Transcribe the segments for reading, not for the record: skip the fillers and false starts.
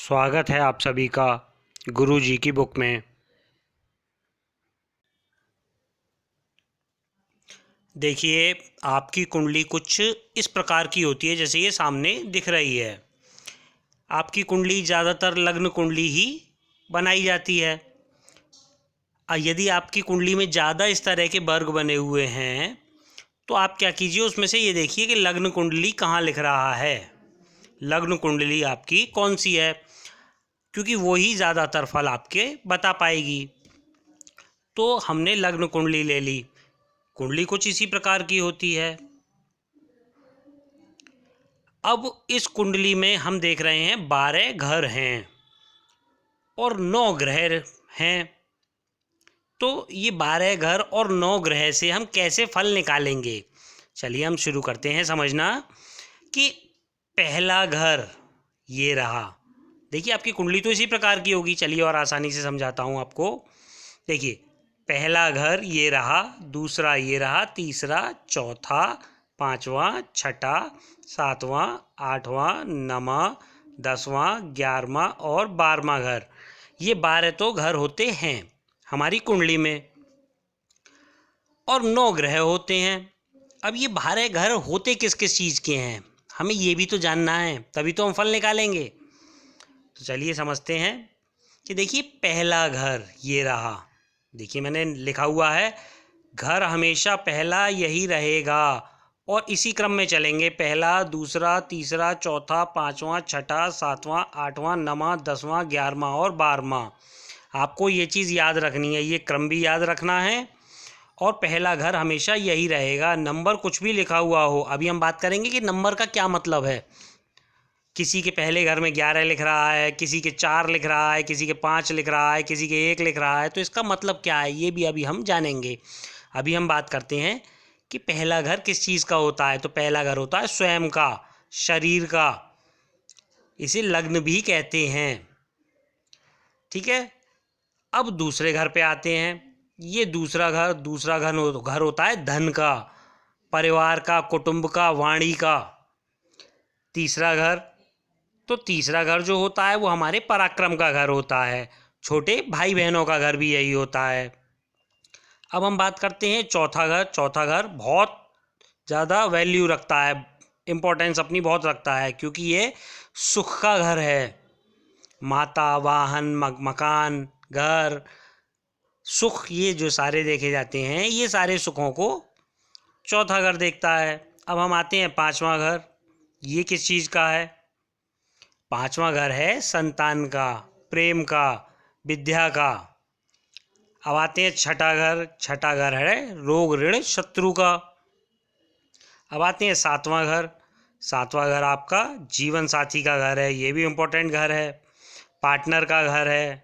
स्वागत है आप सभी का गुरु जी की बुक में। देखिए, आपकी कुंडली कुछ इस प्रकार की होती है जैसे ये सामने दिख रही है। आपकी कुंडली ज़्यादातर लग्न कुंडली ही बनाई जाती है। यदि आपकी कुंडली में ज़्यादा इस तरह के वर्ग बने हुए हैं तो आप क्या कीजिए, उसमें से ये देखिए कि लग्न कुंडली कहाँ लिख रहा है। लग्न कुंडली आपकी कौन सी है, क्योंकि वही ज़्यादातर फल आपके बता पाएगी। तो हमने लग्न कुंडली ले ली। कुंडली कुछ इसी प्रकार की होती है। अब इस कुंडली में हम देख रहे हैं 12 घर हैं और 9 ग्रह हैं। तो ये 12 घर और 9 ग्रह से हम कैसे फल निकालेंगे, चलिए हम शुरू करते हैं। समझना कि पहला घर ये रहा। देखिए, आपकी कुंडली तो इसी प्रकार की होगी। चलिए और आसानी से समझाता हूँ आपको। देखिए, पहला घर ये रहा, दूसरा ये रहा, तीसरा, चौथा, पाँचवा, छठा, सातवां, आठवां, नौवां, 10वां, 11वां और 12वां घर। ये 12 तो घर होते हैं हमारी कुंडली में और 9 ग्रह होते हैं। अब ये 12 घर होते किस किस चीज़ के हैं, हमें ये भी तो जानना है, तभी तो हम फल निकालेंगे। तो चलिए समझते हैं कि देखिए, पहला घर ये रहा। देखिए, मैंने लिखा हुआ है घर हमेशा पहला यही रहेगा और इसी क्रम में चलेंगे। पहला, दूसरा, तीसरा, चौथा, पाँचवा, छठा, सातवां, आठवां, नौवां, 10वां, 11वां और 12वां। आपको ये चीज़ याद रखनी है, ये क्रम भी याद रखना है और पहला घर हमेशा यही रहेगा। नंबर कुछ भी लिखा हुआ हो, अभी हम बात करेंगे कि नंबर का क्या मतलब है। किसी के पहले घर में 11 लिख रहा है, किसी के 4 लिख रहा है, किसी के 5 लिख रहा है, किसी के 1 लिख रहा है, तो इसका मतलब क्या है ये भी अभी हम जानेंगे। अभी हम बात करते हैं कि पहला घर किस चीज़ का होता है। तो पहला घर होता है स्वयं का, शरीर का। इसे लग्न भी कहते हैं, ठीक है। अब दूसरे घर पे आते हैं। ये दूसरा घर होता है धन का, परिवार का, कुटुंब का, वाणी का। तीसरा घर, तो तीसरा घर जो होता है वो हमारे पराक्रम का घर होता है। छोटे भाई बहनों का घर भी यही होता है। अब हम बात करते हैं चौथा घर। चौथा घर बहुत ज़्यादा वैल्यू रखता है, इम्पोर्टेंस अपनी बहुत रखता है, क्योंकि ये सुख का घर है। माता, वाहन, मकान, घर, सुख, ये जो सारे देखे जाते हैं, ये सारे सुखों को चौथा घर देखता है। अब हम आते हैं पांचवा घर। ये किस चीज़ का है? पांचवा घर है संतान का, प्रेम का, विद्या का। अब आते हैं छठा घर। छठा घर है रोग, ऋण, शत्रु का। अब आते हैं सातवां घर। सातवां घर आपका जीवन साथी का घर है, ये भी इम्पोर्टेंट घर है, पार्टनर का घर है।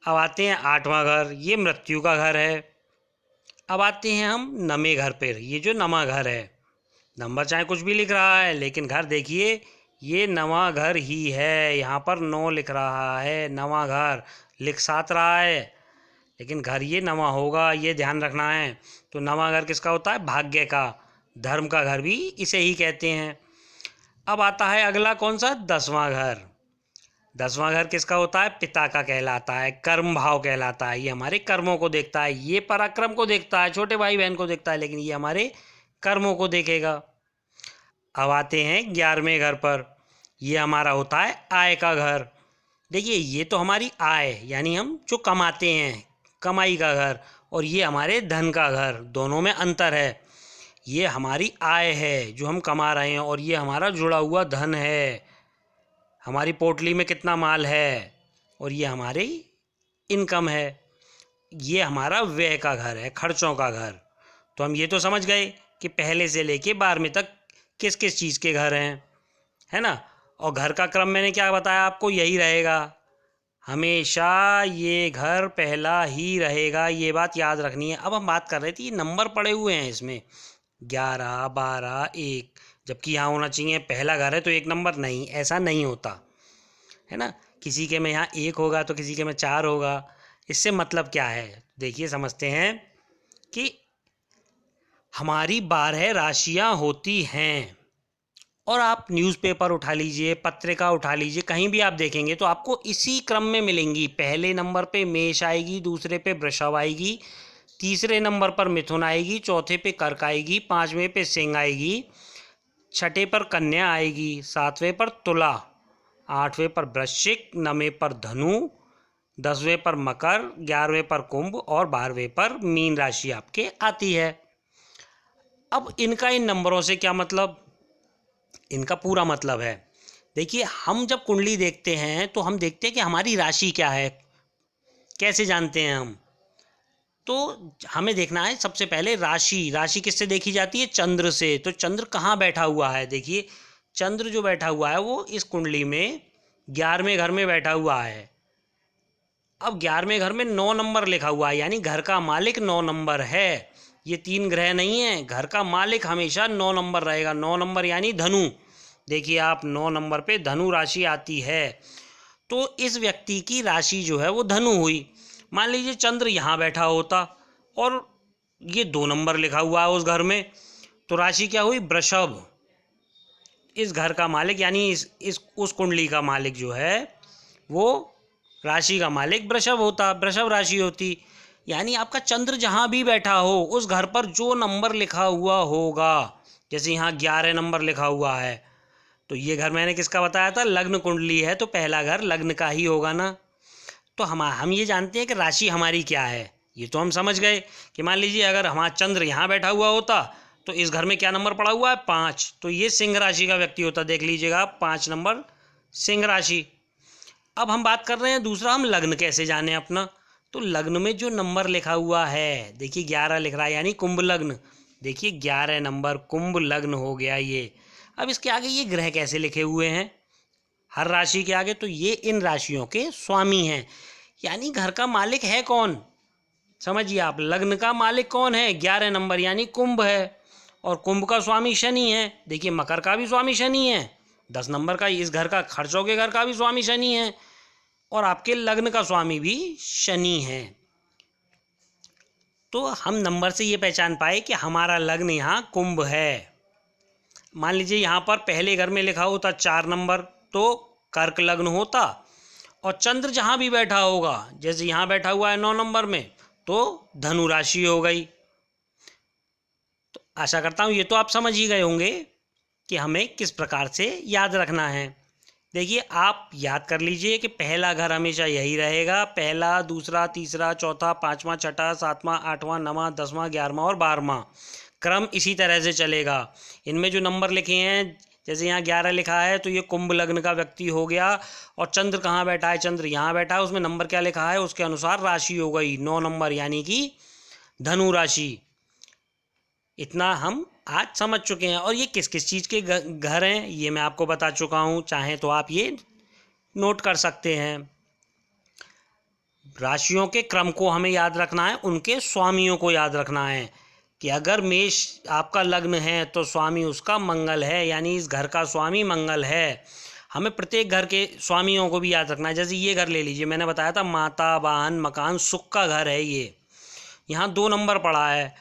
अब आते हैं आठवां घर, ये मृत्यु का घर है। अब आते हैं हम नवे घर पर। ये जो नवा घर है, नंबर चाहे कुछ भी लिख रहा है लेकिन घर देखिए, ये नवा घर ही है। यहाँ पर 9 लिख रहा है, नवा घर लिख 7 रहा है, लेकिन घर ये नवा होगा, ये ध्यान रखना है। तो नवा घर किसका होता है? भाग्य का, धर्म का घर भी इसे ही कहते हैं। अब आता है अगला कौन सा? 10वां घर। 10वां घर किसका होता है? पिता का कहलाता है, कर्म भाव कहलाता है। ये हमारे कर्मों को देखता है, ये पराक्रम को देखता है, छोटे भाई बहन को देखता है, लेकिन ये हमारे कर्मों को देखेगा। अब आते हैं 11वें घर पर। ये हमारा होता है आय का घर। देखिए, ये तो हमारी आय यानी हम जो कमाते हैं, कमाई का घर, और ये हमारे धन का घर, दोनों में अंतर है। ये हमारी आय है जो हम कमा रहे हैं और ये हमारा जुड़ा हुआ धन है, हमारी पोटली में कितना माल है, और ये हमारी इनकम है। ये हमारा व्यय का घर है, खर्चों का घर। तो हम ये तो समझ गए कि पहले से लेके 12वें तक किस किस चीज़ के घर हैं, है ना। और घर का क्रम मैंने क्या बताया आपको, यही रहेगा हमेशा, ये घर पहला ही रहेगा, ये बात याद रखनी है। अब हम बात कर रहे थे, ये नंबर पड़े हुए हैं इसमें 11, 12, 1, जबकि यहाँ होना चाहिए पहला घर है तो 1 नंबर, नहीं, ऐसा नहीं होता है ना। किसी के में यहाँ 1 होगा तो किसी के में 4 होगा। इससे मतलब क्या है, देखिए समझते हैं कि हमारी 12 राशियाँ होती हैं और आप न्यूज़पेपर उठा लीजिए, पत्रिका उठा लीजिए, कहीं भी आप देखेंगे तो आपको इसी क्रम में मिलेंगी। पहले नंबर पे मेष आएगी, दूसरे पे वृषभ आएगी, तीसरे नंबर पर मिथुन आएगी, चौथे पे कर्क आएगी, पांचवें पे सिंह आएगी, छठे पर कन्या आएगी, सातवें पर तुला, आठवें पर वृश्चिक, नवें पर धनु, 10वें पर मकर, 11वें पर कुंभ और 12वें पर मीन राशि आपके आती है। अब इनका इन नंबरों से क्या मतलब, इनका पूरा मतलब है। देखिए, हम जब कुंडली देखते हैं तो हम देखते हैं कि हमारी राशि क्या है। कैसे जानते हैं हम, तो हमें देखना है सबसे पहले राशि। राशि किससे देखी जाती है, चंद्र से। तो चंद्र कहाँ बैठा हुआ है, देखिए चंद्र जो बैठा हुआ है वो इस कुंडली में 11वें घर में बैठा हुआ है। अब 11वें घर में 9 नंबर लिखा हुआ है, यानी घर का मालिक 9 नंबर है। ये 3 ग्रह नहीं है, घर का मालिक हमेशा 9 नंबर रहेगा। 9 नंबर यानी धनु। देखिए आप, 9 नंबर पे धनु राशि आती है। तो इस व्यक्ति की राशि जो है वो धनु हुई। मान लीजिए चंद्र यहाँ बैठा होता और ये 2 नंबर लिखा हुआ है उस घर में, तो राशि क्या हुई, वृषभ। इस घर का मालिक यानी इस उस कुंडली का मालिक जो है वो राशि का मालिक वृषभ होता, वृषभ राशि होती। यानी आपका चंद्र जहाँ भी बैठा हो उस घर पर जो नंबर लिखा हुआ होगा, जैसे यहाँ 11 नंबर लिखा हुआ है, तो ये घर मैंने किसका बताया था, लग्न कुंडली है, तो पहला घर लग्न का ही होगा ना। तो हम ये जानते हैं कि राशि हमारी क्या है। ये तो हम समझ गए कि मान लीजिए अगर हमारा चंद्र यहाँ बैठा हुआ होता तो इस घर में क्या नंबर पड़ा हुआ है, 5, तो ये सिंह राशि का व्यक्ति होता। देख लीजिएगा आप, 5 नंबर सिंह राशि। अब हम बात कर रहे हैं दूसरा, हम लग्न कैसे जाने अपना। तो लग्न में जो नंबर लिखा हुआ है, देखिए 11 लिख रहा है यानी कुंभ लग्न। देखिए 11 नंबर कुंभ लग्न हो गया ये। अब इसके आगे ये ग्रह कैसे लिखे हुए हैं हर राशि के आगे, तो ये इन राशियों के स्वामी हैं। यानी घर का मालिक है कौन, समझिए आप, लग्न का मालिक कौन है, 11 नंबर यानी कुंभ है। और कुंभ का स्वामी शनि है। देखिए मकर का भी स्वामी शनि है, 10 नंबर का इस घर का, खर्चों के घर का भी स्वामी शनि है, और आपके लग्न का स्वामी भी शनि है। तो हम नंबर से ये पहचान पाए कि हमारा लग्न यहाँ कुंभ है। मान लीजिए यहाँ पर पहले घर में लिखा होता 4 नंबर, तो कर्क लग्न होता, और चंद्र जहाँ भी बैठा होगा, जैसे यहाँ बैठा हुआ है 9 नंबर में, तो धनु राशि हो गई। तो आशा करता हूँ ये तो आप समझ ही गए होंगे कि हमें किस प्रकार से याद रखना है। देखिए आप याद कर लीजिए कि पहला घर हमेशा यही रहेगा, पहला, दूसरा, तीसरा, चौथा, पाँचवा, छठा, सातवां, आठवां, नवां, 10वां, 11वां और 12वां क्रम इसी तरह से चलेगा। इनमें जो नंबर लिखे हैं, जैसे यहाँ 11 लिखा है तो ये कुंभ लग्न का व्यक्ति हो गया, और चंद्र कहाँ बैठा है, चंद्र यहाँ बैठा है, उसमें नंबर क्या लिखा है उसके अनुसार राशि हो गई 9 नंबर यानी कि धनु राशि। इतना हम आज समझ चुके हैं। और ये किस किस चीज़ के घर हैं ये मैं आपको बता चुका हूँ, चाहें तो आप ये नोट कर सकते हैं। राशियों के क्रम को हमें याद रखना है, उनके स्वामियों को याद रखना है कि अगर मेष आपका लग्न है तो स्वामी उसका मंगल है, यानी इस घर का स्वामी मंगल है। हमें प्रत्येक घर के स्वामियों को भी याद रखना है। जैसे ये घर ले लीजिए, मैंने बताया था माता, वाहन, मकान, सुख का घर है ये, यहाँ 2 नंबर पड़ा है।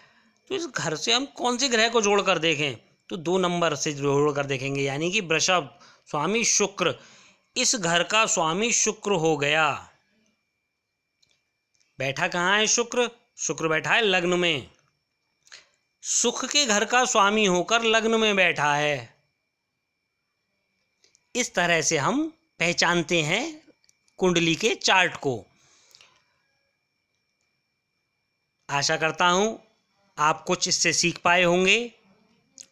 तो इस घर से हम कौन से ग्रह को जोड़ कर देखें, तो 2 नंबर से जोड़ कर देखेंगे, यानी कि वृषभ स्वामी शुक्र, इस घर का स्वामी शुक्र हो गया। बैठा कहाँ है शुक्र, शुक्र बैठा है लग्न में, सुख के घर का स्वामी होकर लग्न में बैठा है। इस तरह से हम पहचानते हैं कुंडली के चार्ट को। आशा करता हूँ आप कुछ इससे सीख पाए होंगे,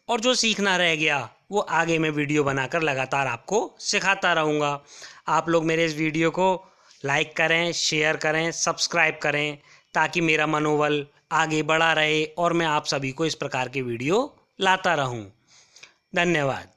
और जो सीखना रह गया वो आगे मैं वीडियो बनाकर लगातार आपको सिखाता रहूँगा। आप लोग मेरे इस वीडियो को लाइक करें, शेयर करें, सब्सक्राइब करें, ताकि मेरा मनोबल आगे बढ़ा रहे और मैं आप सभी को इस प्रकार के वीडियो लाता रहूँ। धन्यवाद।